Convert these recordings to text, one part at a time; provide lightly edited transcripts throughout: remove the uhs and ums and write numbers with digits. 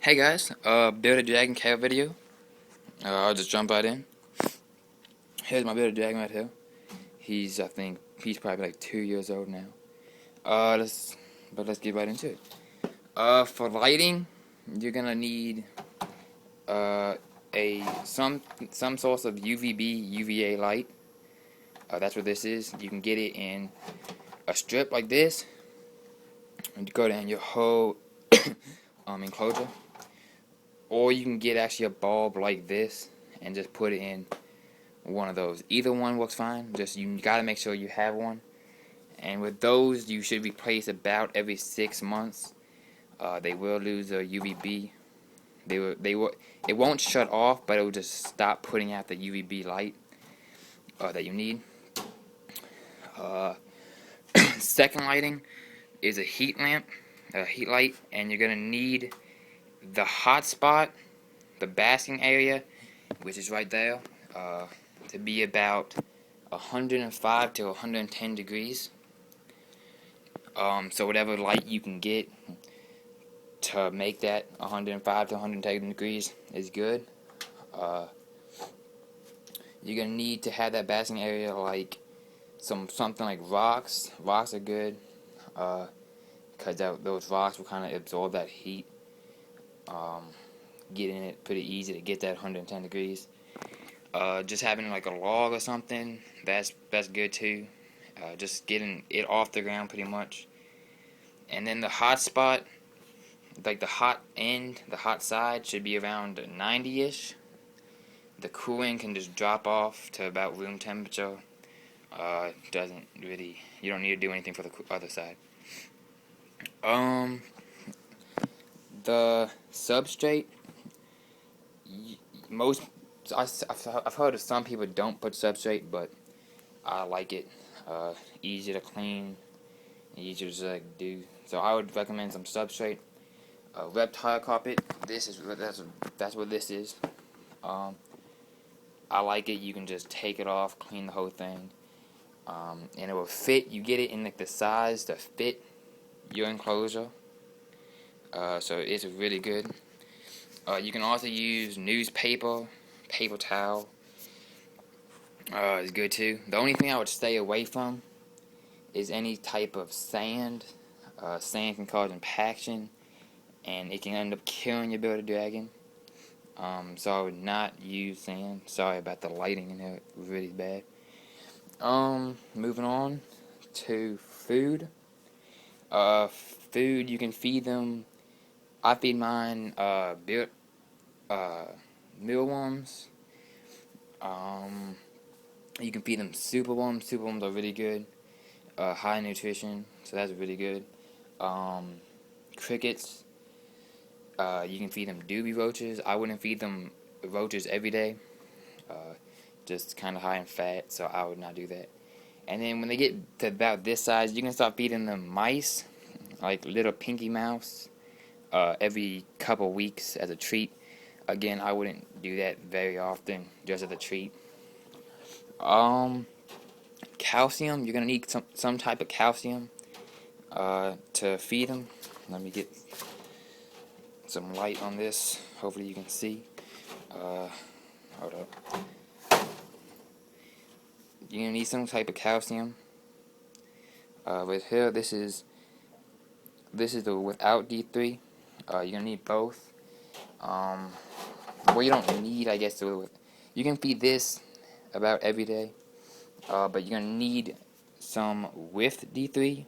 Hey guys, Build a Dragon care video. I'll just jump right in. Here's my Build a Dragon right here. I think he's probably like 2 years old now. Let's get right into it. For lighting, you're gonna need some source of UVB UVA light. That's what this is. You can get it in a strip like this, and you go down your whole enclosure. Or you can get actually a bulb like this and just put it in one of those. Either one works fine. Just you gotta make sure you have one. And with those, you should replace about every 6 months. They will lose their UVB. It won't shut off, but it will just stop putting out the UVB light that you need. Second lighting is a heat lamp, a heat light, and you're gonna need the hot spot, the basking area, which is right there, to be about 105 to 110 degrees. So whatever light you can get to make that 105 to 110 degrees is good. You're gonna need to have that basking area like something like rocks. Rocks are good, because those rocks will kind of absorb that heat. Getting it pretty easy to get that 110 degrees. Just having like a log or something, that's good too. Just getting it off the ground pretty much. And then the hot spot, like the hot end, the hot side should be around 90-ish. The cooling can just drop off to about room temperature. You don't need to do anything for the other side. The substrate, I've heard of some people don't put substrate, but I like it. Easy to clean, easier to do. So I would recommend some substrate. Reptile carpet. That's what this is. I like it. You can just take it off, clean the whole thing, and it will fit. You get it in like the size to fit your enclosure. So it's really good. You can also use newspaper, paper towel. It's good too. The only thing I would stay away from is any type of sand. Sand can cause impaction, and it can end up killing your Build a Dragon. So I would not use sand. Sorry about the lighting in there, it was really bad. Moving on to food. Food, you can feed them. I feed mine mealworms. You can feed them superworms. Superworms are really good. High nutrition, so that's really good. Crickets. You can feed them dooby roaches. I wouldn't feed them roaches every day. Just kind of high in fat, so I would not do that. And then when they get to about this size, you can start feeding them mice, like little pinky mouse, every couple weeks as a treat. Again, I wouldn't do that very often, just as a treat. Calcium, you're gonna need some type of calcium to feed them. Let me get some light on this. Hopefully you can see. Hold up. You're gonna need some type of calcium. Right here, this is the without D3. You're gonna need both. Well, you don't need, I guess, you can feed this about every day. But you're gonna need some with D3.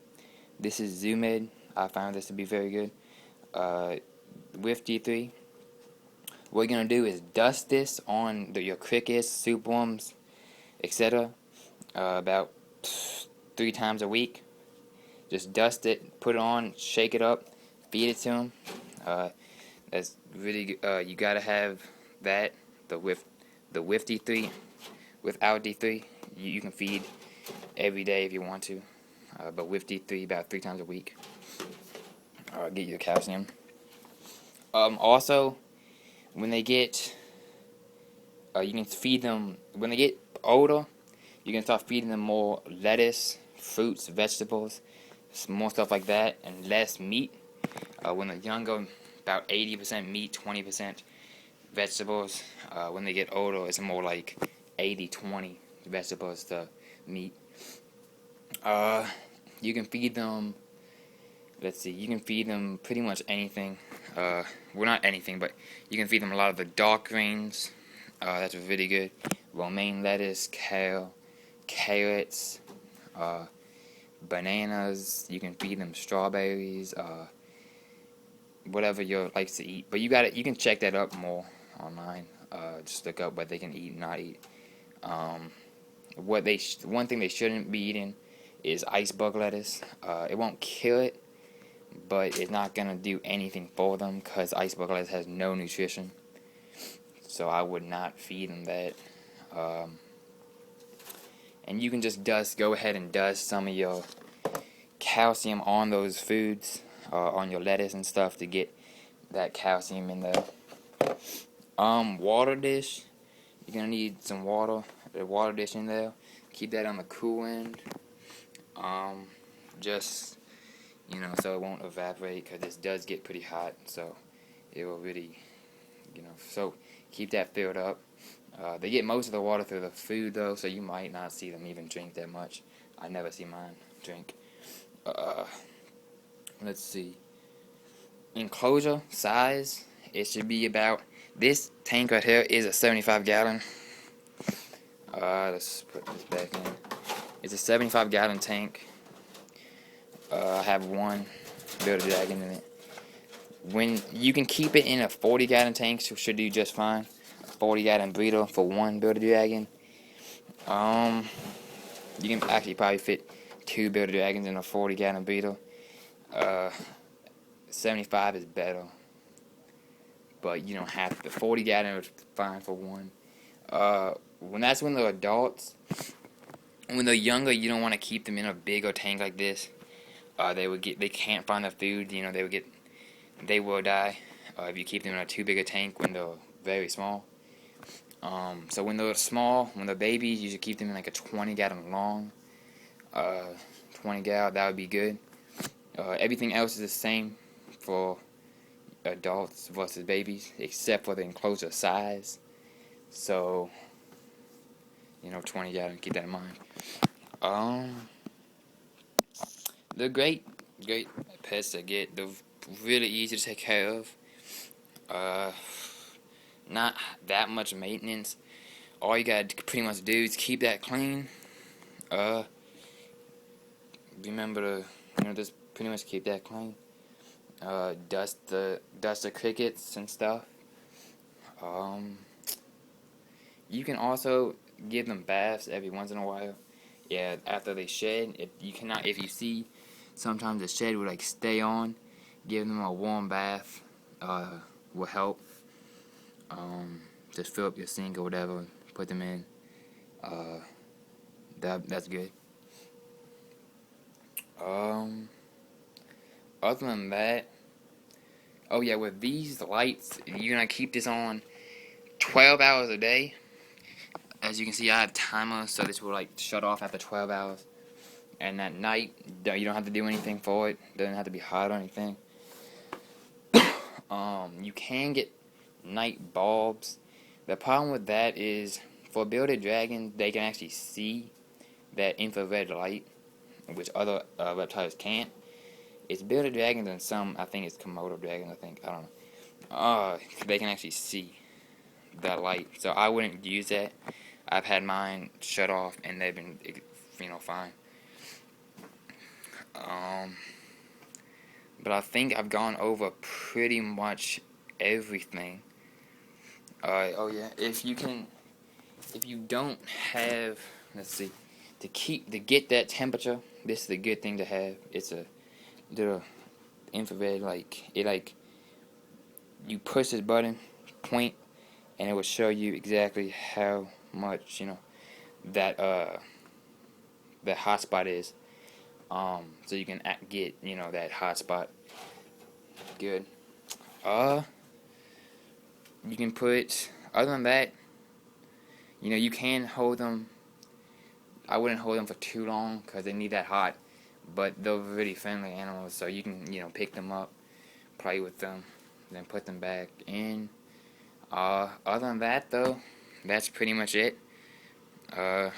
This is Zoomed. I found this to be very good. With D3, what you're gonna do is dust this on your crickets, superworms, etc. About 3 times a week. Just dust it, put it on, shake it up, feed it to them. That's really good. You gotta have that. The with D3, without D3, you can feed every day if you want to. But with D3, about 3 times a week. Get your calcium. Also, when they get, you can feed them, when they get older, you can start feeding them more lettuce, fruits, vegetables, more stuff like that, and less meat. When they're younger, about 80% meat, 20% vegetables. When they get older, it's more like 80-20 vegetables to meat. You can feed them, let's see, you can feed them pretty much anything. Well, not anything, but you can feed them a lot of the dark greens. That's really good. Romaine lettuce, kale, carrots, bananas. You can feed them strawberries, whatever you likes to eat. But you can check that up more online. Just look up what they can eat and not eat. One thing they shouldn't be eating is iceberg lettuce. It won't kill it, but it's not gonna do anything for them because iceberg lettuce has no nutrition. So I would not feed them that. And you can just go ahead and dust some of your calcium on those foods, on your lettuce and stuff to get that calcium in there. Water dish. You're gonna need some water. The water dish in there. Keep that on the cool end. Just so it won't evaporate because this does get pretty hot. So it will really, So keep that filled up. They get most of the water through the food though, so you might not see them even drink that much. I never see mine drink. Let's see. Enclosure size. It should be about. This tank right here is a 75-gallon. Let's put this back in. It's a 75-gallon tank. I have one Builder Dragon in it. When you can keep it in a 40-gallon tank, so should do just fine. A 40-gallon breeder for one Builder Dragon. You can actually probably fit 2 Builder Dragons in a 40-gallon breeder. 75 is better, but you don't have to. 40-gallon is fine for one. When they're adults, when they're younger, you don't want to keep them in a bigger tank like this. They can't find the food. They will die if you keep them in a too big a tank when they're very small. So when they're small, when they're babies, you should keep them in like a 20-gallon long. 20-gallon, that would be good. Everything else is the same for adults versus babies, except for the enclosure size. So, 20-gallon, keep that in mind. They're great pets to get. They're really easy to take care of. Not that much maintenance. All you gotta pretty much do is keep that clean. Remember to, just pretty much keep that clean. Dust the crickets and stuff. You can also give them baths every once in a while. Yeah, after they shed. If you see, sometimes the shed will stay on. Give them a warm bath. Will help. Just fill up your sink or whatever. Put them in. That's good. Other than that, oh yeah, with these lights, you're gonna keep this on 12 hours a day. As you can see, I have timer, so this will shut off after 12 hours. And at night, you don't have to do anything for it. Doesn't have to be hot or anything. You can get night bulbs. The problem with that is, for Builder Dragon, they can actually see that infrared light, which other reptiles can't. It's Builder Dragons and some, I think it's Komodo Dragons, I don't know. They can actually see that light. So I wouldn't use that. I've had mine shut off and they've been, fine. But I think I've gone over pretty much everything. Oh yeah, if you don't have, let's see, to get that temperature, this is a good thing to have. It's a little infrared, you push this button, point, and it will show you exactly how much, that hotspot is. So you can get, that hotspot. Good. You can put, other than that, you can hold them. I wouldn't hold them for too long because they need that hot, but they're really friendly animals, so you can, pick them up, play with them, then put them back in. Other than that though, that's pretty much it. Alright.